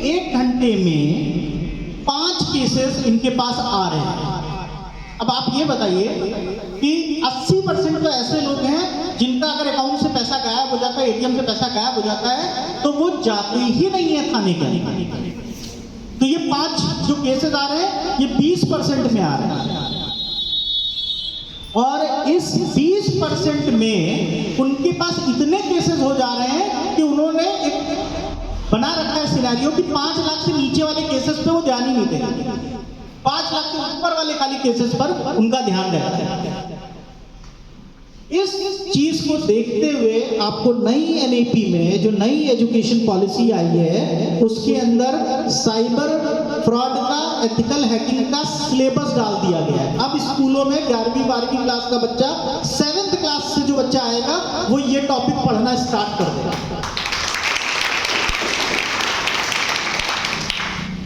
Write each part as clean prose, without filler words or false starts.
1 घंटे में 5 केसेस इनके पास आ रहे हैं। अब आप ये बताइए कि 80% तो ऐसे लोग हैं जिनका अगर अकाउंट से पैसा गायब हो जाता है, एटीएम से पैसा गायब हो जाता है, तो वो जाते ही नहीं है थाने के। तो ये 5 जो केसेस आ रहे हैं ये 20% में आ रहे हैं, और इस 20% में उनके पास इतने केसेस हो जा रहे हैं कि उन्होंने एक बना रखा है सिनेरियो कि 5 लाख से नीचे वाले केसेस पे वो ध्यान ही नहीं देंगे, 5 लाख के ऊपर वाले खाली केसेस पर उनका ध्यान रहता है। इस चीज को देखते हुए आपको नई एनएपी में जो नई एजुकेशन पॉलिसी आई है उसके अंदर साइबर फ्रॉड का, एथिकल हैकिंग का सिलेबस डाल दिया गया है। अब स्कूलों में 11वीं 12वीं क्लास का बच्चा, 7th क्लास से जो बच्चा आएगा वो ये टॉपिक पढ़ना स्टार्ट कर देगा।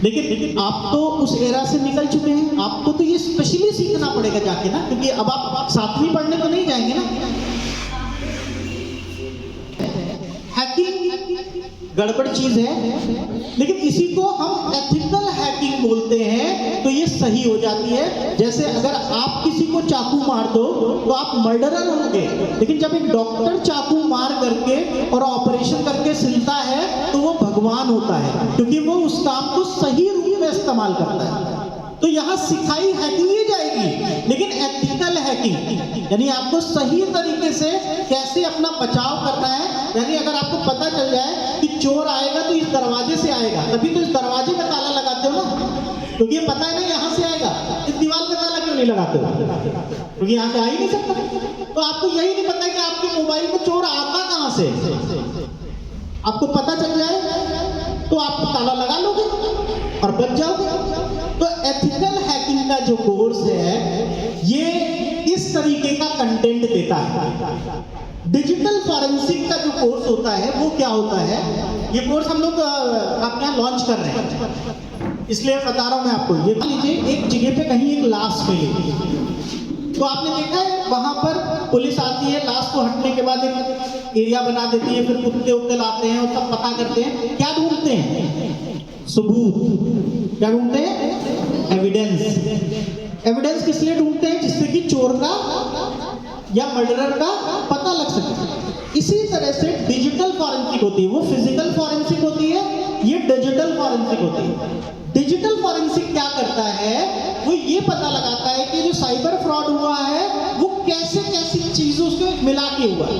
लेकिन आप तो उस एरा से निकल चुके हैं, आपको तो ये स्पेशली सीखना पड़ेगा जाके ना, क्योंकि अब आप 7वीं पढ़ने तो नहीं जाएंगे ना। हैकिंग गड़बड़ चीज है, लेकिन इसी को हम एथिकल हैकिंग बोलते हैं, तो ये सही हो जाती है। जैसे अगर आप किसी को चाकू मार दो तो आप मर्डरर होंगे, लेकिन जब एक डॉक्टर चाकू मार करके और ऑपरेशन करके सिलता है तो वो भगवान होता है, क्योंकि वो उस काम को सही रूप में इस्तेमाल करता है। तो यहाँ सिखाई हैकिंग ही जाएगी, लेकिन एथिकल हैकिंग यानी आपको सही तरीके से कैसे अपना बचाव करना है। यानी अगर आपको पता चल जाए कि चोर आएगा तो इस दरवाजे से आएगा, तभी तो इस दरवाजे में ताला लगाते हो ना, क्योंकि ये पता है ना यहाँ से आएगा, इस दीवार पे ताला क्यों नहीं लगाते हो, क्योंकि यहाँ से आ ही नहीं सकता। तो आपको यही नहीं पता कि आपके मोबाइल में चोर आता कहाँ से, आपको पता चल जाए तो आप ताला लगा लोगे और बच जाओगे। तो एथिकल हैकिंग का जो कोर्स है ये इस तरीके का कंटेंट देता है। डिजिटल फॉरेंसिक का जो कोर्स होता है वो क्या होता है, ये कोर्स हम लोग आपके यहाँ लॉन्च कर रहे हैं, इसलिए बता रहा हूँ मैं आपको। ये मान लीजिए एक जगह पे कहीं एक लाश मिली, तो आपने देखा है वहां पर पुलिस आती है, लाश को हटने के बाद एक एरिया बना देती है, फिर कुत्ते उत्ते लाते हैं और सब पता करते हैं। क्या ढूंढते हैं? सबूत। क्या ढूंढते हैं? एविडेंस। एविडेंस किस लिए ढूंढते हैं? जिससे कि चोर का या मर्डरर का पता लग सके। इसी तरह से डिजिटल फॉरेंसिक होती है, वो फिजिकल फॉरेंसिक होती है, ये डिजिटल फॉरेंसिक होती है। डिजिटल फॉरेंसिक क्या करता है, वो ये पता लगाता है कि जो साइबर फ्रॉड हुआ है वो कैसे कैसी चीजों से मिला के हुआ है।